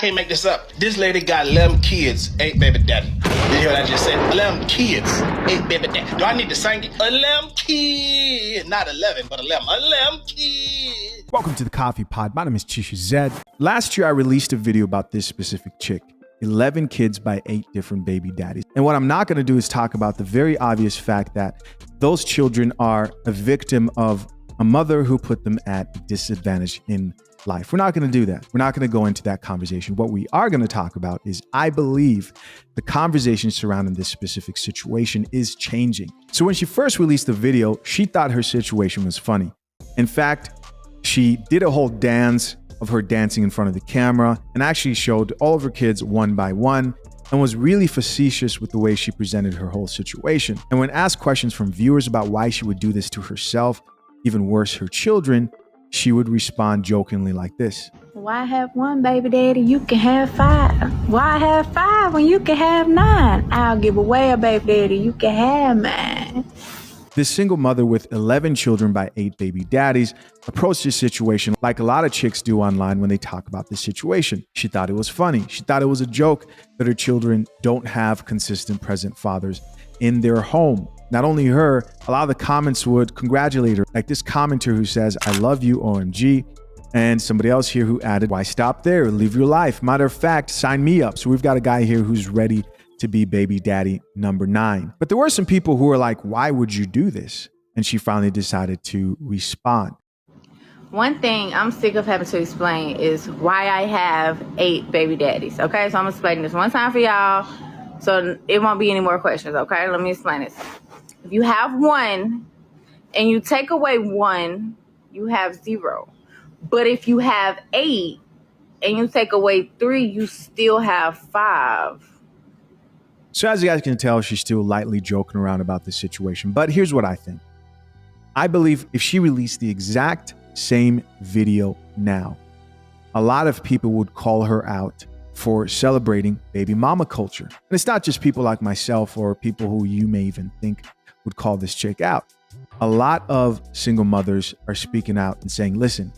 Can't make this up. This lady got 11 kids, 8 baby daddy. Did you hear what I just said? 11 kids, 8 baby daddy. Do I need to sing it? 11 kids. Not 11, but 11. 11 kids. Welcome to the Coffee Pod. My name is Chisha Zed. Last year, I released a video about this specific chick. 11 kids by 8 different baby daddies. And what I'm not going to do is talk about the very obvious fact that those children are a victim of a mother who put them at a disadvantage in life. We're not going to do that. We're not going to go into that conversation. What we are going to talk about is, I believe the conversation surrounding this specific situation is changing. So when she first released the video, she thought her situation was funny. In fact, she did a whole dance of her dancing in front of the camera and actually showed all of her kids one by one and was really facetious with the way she presented her whole situation. And when asked questions from viewers about why she would do this to herself, even worse, her children, she would respond jokingly like this. Why have one baby daddy? You can have 5. Why have 5 when you can have 9? I'll give away a baby daddy. You can have mine. This single mother with 11 children by 8 baby daddies approached this situation like a lot of chicks do online when they talk about this situation. She thought it was funny. She thought it was a joke that her children don't have consistent present fathers in their home. Not only her, a lot of the comments would congratulate her. Like this commenter who says, "I love you, OMG." And somebody else here who added, "Why stop there? Live your life. Matter of fact, sign me up." So we've got a guy here who's ready to be baby daddy number 9. But there were some people who were like, "Why would you do this?" And she finally decided to respond. One thing I'm sick of having to explain is why I have 8 baby daddies. Okay, so I'm explaining this one time for y'all, so it won't be any more questions. Okay, let me explain this. If you have 1 and you take away 1, you have 0. But if you have 8 and you take away 3, you still have 5. So as you guys can tell, she's still lightly joking around about this situation. But here's what I think. I believe if she released the exact same video now, a lot of people would call her out for celebrating baby mama culture. And it's not just people like myself or people who you may even think would call this chick out. A lot of single mothers are speaking out and saying, listen,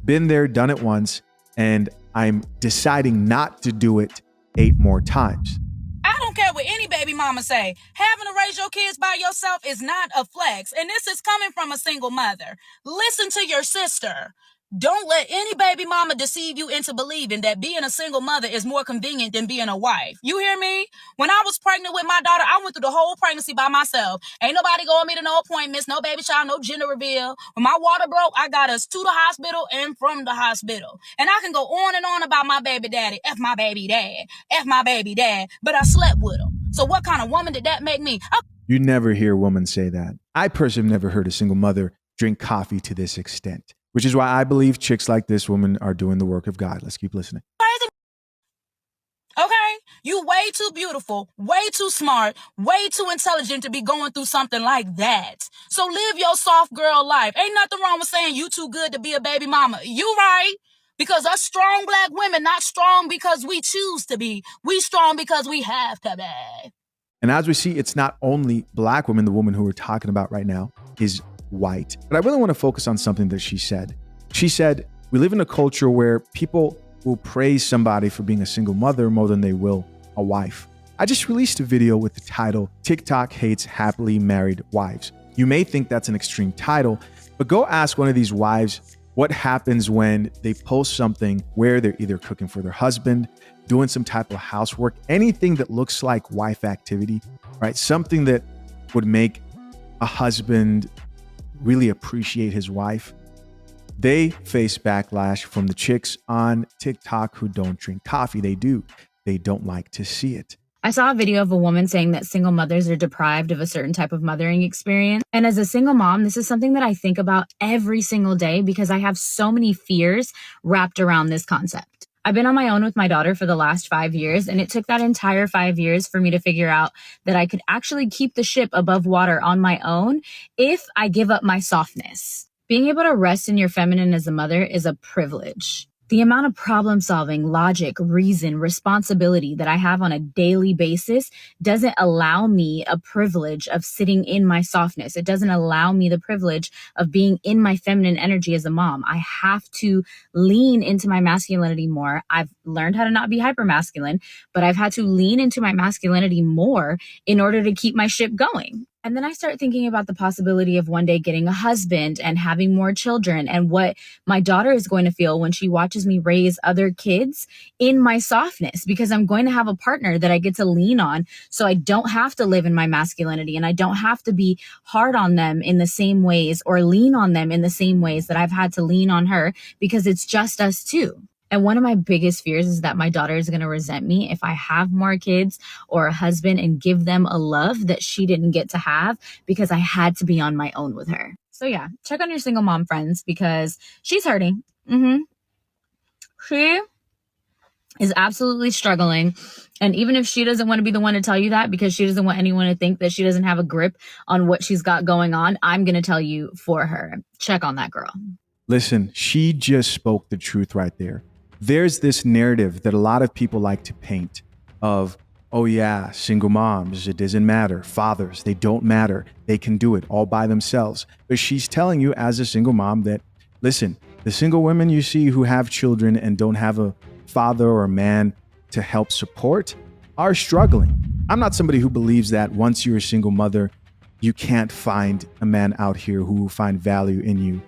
been there, done it once, and I'm deciding not to do it 8 more times. I don't care what any baby mama say. Having to raise your kids by yourself is not a flex. And this is coming from a single mother. Listen to your sister. Don't let any baby mama deceive you into believing that being a single mother is more convenient than being a wife. You hear me? When I was pregnant with my daughter, I went through the whole pregnancy by myself. Ain't nobody going me to no appointments, no baby shower, no gender reveal. When my water broke, I got us to the hospital and from the hospital. And I can go on and on about my baby daddy. F my baby dad. F my baby dad. But I slept with him. So what kind of woman did that make me? You never hear a woman say that. I personally have never heard a single mother drink coffee to this extent. Which is why I believe chicks like this woman are doing the work of God. Let's keep listening. Okay? You way too beautiful, way too smart, way too intelligent to be going through something like that. So live your soft girl life. Ain't nothing wrong with saying you too good to be a baby mama. You right. Because us strong black women, not strong because we choose to be. We strong because we have to be. And as we see, it's not only black women. The woman who we're talking about right now is white. But I really want to focus on something that she said. She said, we live in a culture where people will praise somebody for being a single mother more than they will a wife. I just released a video with the title, TikTok Hates Happily Married Wives. You may think that's an extreme title, but go ask one of these wives what happens when they post something where they're either cooking for their husband, doing some type of housework, anything that looks like wife activity, right? Something that would make a husband really appreciate his wife. They face backlash from the chicks on TikTok who don't drink coffee. They do. They don't like to see it. I saw a video of a woman saying that single mothers are deprived of a certain type of mothering experience. And as a single mom, this is something that I think about every single day because I have so many fears wrapped around this concept. I've been on my own with my daughter for the last 5 years, and it took that entire 5 years for me to figure out that I could actually keep the ship above water on my own if I give up my softness. Being able to rest in your feminine as a mother is a privilege. The amount of problem solving, logic, reason, responsibility that I have on a daily basis doesn't allow me a privilege of sitting in my softness. It doesn't allow me the privilege of being in my feminine energy as a mom. I have to lean into my masculinity more. I've learned how to not be hyper masculine, but I've had to lean into my masculinity more in order to keep my ship going. And then I start thinking about the possibility of one day getting a husband and having more children, and what my daughter is going to feel when she watches me raise other kids in my softness, because I'm going to have a partner that I get to lean on. So I don't have to live in my masculinity, and I don't have to be hard on them in the same ways or lean on them in the same ways that I've had to lean on her, because it's just us two. And one of my biggest fears is that my daughter is going to resent me if I have more kids or a husband and give them a love that she didn't get to have because I had to be on my own with her. So yeah, check on your single mom friends, because she's hurting. She is absolutely struggling. And even if she doesn't want to be the one to tell you that, because she doesn't want anyone to think that she doesn't have a grip on what she's got going on, I'm going to tell you for her. Check on that girl. Listen, she just spoke the truth right there. There's this narrative that a lot of people like to paint of, oh yeah, single moms, it doesn't matter. Fathers, they don't matter. They can do it all by themselves. But she's telling you as a single mom that, listen, the single women you see who have children and don't have a father or a man to help support are struggling. I'm not somebody who believes that once you're a single mother, you can't find a man out here who will find value in you.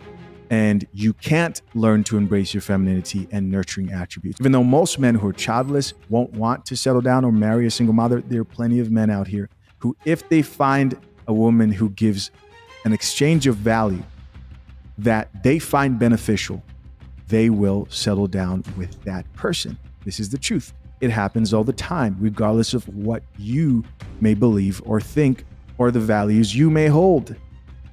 And you can't learn to embrace your femininity and nurturing attributes. Even though most men who are childless won't want to settle down or marry a single mother, there are plenty of men out here who, if they find a woman who gives an exchange of value that they find beneficial, they will settle down with that person. This is the truth. It happens all the time, regardless of what you may believe or think or the values you may hold.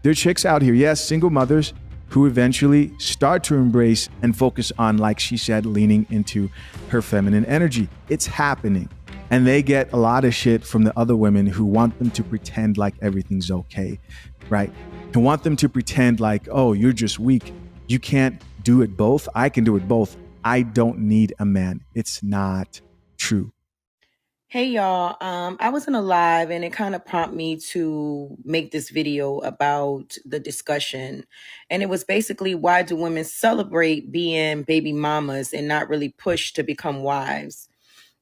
There are chicks out here, yes, single mothers, who eventually start to embrace and focus on, like she said, leaning into her feminine energy. It's happening. And they get a lot of shit from the other women who want them to pretend like everything's okay, right? Who want them to pretend like, oh, you're just weak. You can't do it both. I can do it both. I don't need a man. It's not true. Hey y'all, I was in a live and it kind of prompted me to make this video about the discussion. And it was basically, why do women celebrate being baby mamas and not really push to become wives?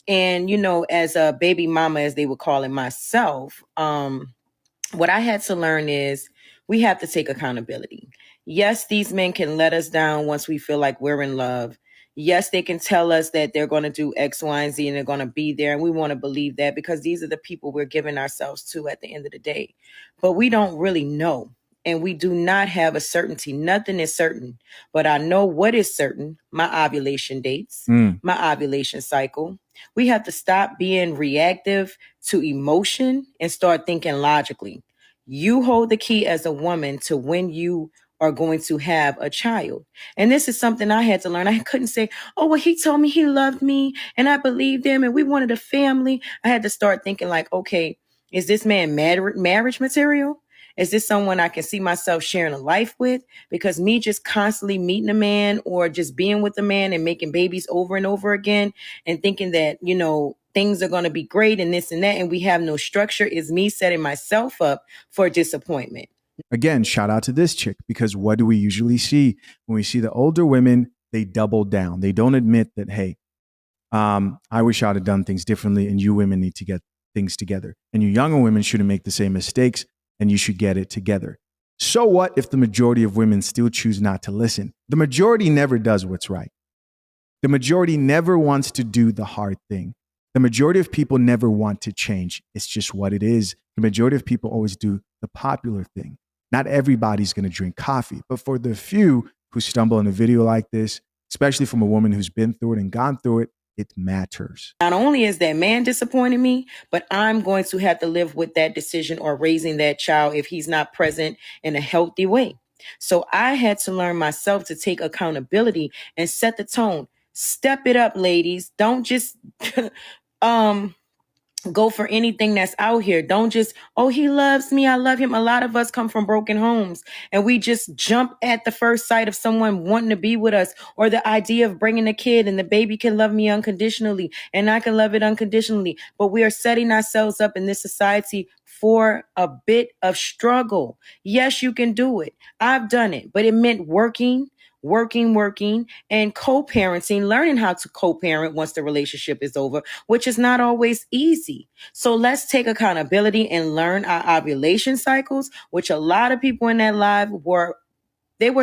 And, you know, as a baby mama, as they would call it myself, what I had to learn is we have to take accountability. Yes, these men can let us down once we feel like we're in love. Yes, they can tell us that they're going to do X, Y, and Z and they're going to be there. And we want to believe that because these are the people we're giving ourselves to at the end of the day. But we don't really know. And we do not have a certainty. Nothing is certain. But I know what is certain: my ovulation dates, my ovulation cycle. We have to stop being reactive to emotion and start thinking logically. You hold the key as a woman to when you are going to have a child. And this is something I had to learn. I couldn't say, oh, well, he told me he loved me and I believed him and we wanted a family. I had to start thinking like, okay, is this man marriage material? Is this someone I can see myself sharing a life with? Because me just constantly meeting a man or just being with a man and making babies over and over again and thinking that, you know, things are going to be great and this and that, and we have no structure, is me setting myself up for disappointment. Again, shout out to this chick, because what do we usually see? When we see the older women, they double down. They don't admit that, hey, I wish I'd have done things differently and you women need to get things together. And you younger women shouldn't make the same mistakes and you should get it together. So what if the majority of women still choose not to listen? The majority never does what's right. The majority never wants to do the hard thing. The majority of people never want to change. It's just what it is. The majority of people always do the popular thing. Not everybody's going to drink coffee, but for the few who stumble on a video like this, especially from a woman who's been through it and gone through it, it matters. Not only is that man disappointing me, but I'm going to have to live with that decision or raising that child if he's not present in a healthy way. So I had to learn myself to take accountability and set the tone. Step it up, ladies. Don't just Go for anything that's out here. Don't just, oh, he loves me, I love him. A lot of us come from broken homes and we just jump at the first sight of someone wanting to be with us, or the idea of bringing a kid and the baby can love me unconditionally and I can love it unconditionally. But we are setting ourselves up in this society for a bit of struggle. Yes, you can do it. I've done it, but it meant working, and co-parenting, learning how to co-parent once the relationship is over, which is not always easy. So let's take accountability and learn our ovulation cycles, which a lot of people in that live were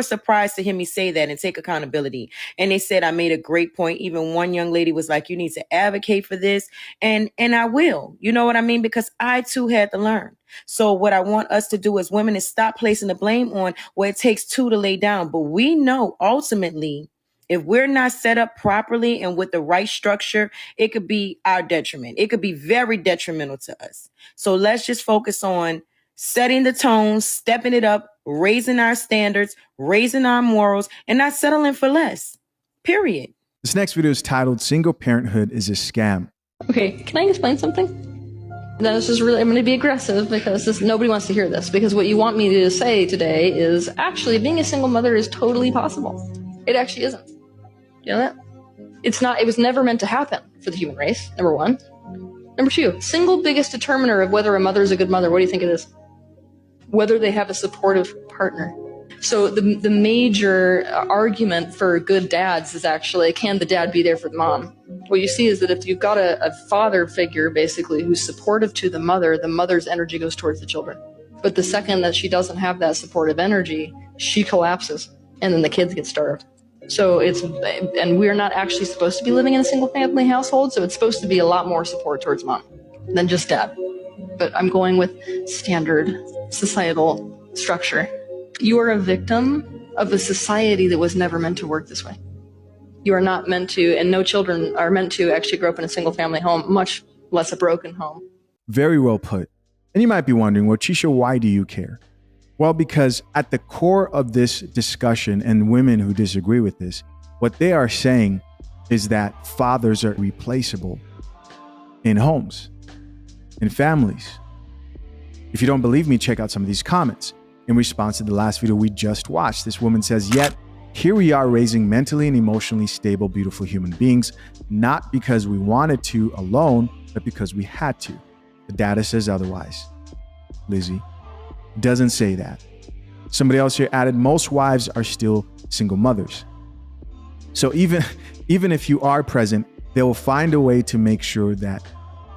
surprised to hear me say that and take accountability. And they said I made a great point. Even one young lady was like, you need to advocate for this. And I will, you know what I mean? Because I too had to learn. So what I want us to do as women is stop placing the blame on where it takes two to lay down. But we know ultimately, if we're not set up properly and with the right structure, it could be our detriment. It could be very detrimental to us. So let's just focus on setting the tone, stepping it up, raising our standards, raising our morals, and not settling for less. Period. This next video is titled Single Parenthood is a Scam. Okay, can I explain something? Now, this is really, I'm going to be aggressive because nobody wants to hear this, because what you want me to say today is actually being a single mother is totally possible. It actually isn't. You know that? It's not, it was never meant to happen for the human race, number one. Number two, single biggest determiner of whether a mother is a good mother, what do you think it is? Whether they have a supportive partner. So the major argument for good dads is actually, can the dad be there for the mom? What you see is that if you've got a father figure, basically, who's supportive to the mother's energy goes towards the children. But the second that she doesn't have that supportive energy, she collapses, and then the kids get starved. So and we're not actually supposed to be living in a single family household, so it's supposed to be a lot more support towards mom than just dad. But I'm going with standard societal structure. You are a victim of a society that was never meant to work this way. You are not meant to, and no children are meant to actually grow up in a single family home, much less a broken home. Very well put. And you might be wondering, well, Chisha, why do you care? Well, because at the core of this discussion, and women who disagree with this, what they are saying is that fathers are replaceable in homes, in families. If you don't believe me, check out some of these comments. In response to the last video we just watched, this woman says, yet here we are raising mentally and emotionally stable, beautiful human beings, not because we wanted to alone, but because we had to. The data says otherwise. Lizzie doesn't say that. Somebody else here added, most wives are still single mothers. So even if you are present, they will find a way to make sure that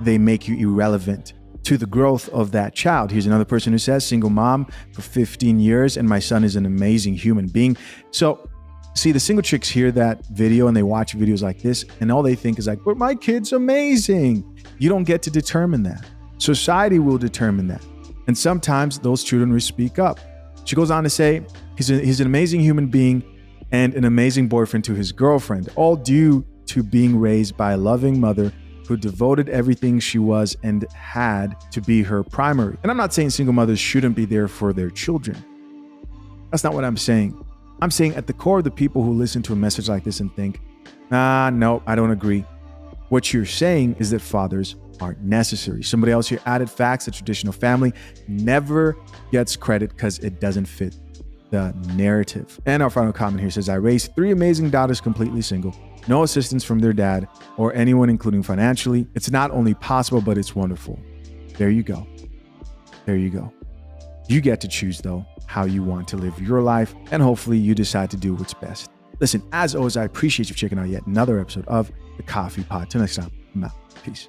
they make you irrelevant to the growth of that child. Here's another person who says, single mom for 15 years, and my son is an amazing human being. So see, the single chicks hear that video and they watch videos like this, and all they think is like, but my kid's amazing. You don't get to determine that. Society will determine that. And sometimes those children will speak up. She goes on to say, he's an amazing human being and an amazing boyfriend to his girlfriend, all due to being raised by a loving mother who devoted everything she was and had to be her primary. And I'm not saying single mothers shouldn't be there for their children. That's not what I'm saying. I'm saying at the core of the people who listen to a message like this and think, no, I don't agree. What you're saying is that fathers aren't necessary. Somebody else here added facts. The traditional family never gets credit because it doesn't fit the narrative. And our final comment here says, I raised 3 amazing daughters completely single. No assistance from their dad or anyone, including financially. It's not only possible, but it's wonderful. There you go. There you go. You get to choose, though, how you want to live your life, and hopefully you decide to do what's best. Listen, as always, I appreciate you checking out yet another episode of The Coffee Pod. Till next time, I'm out. Peace.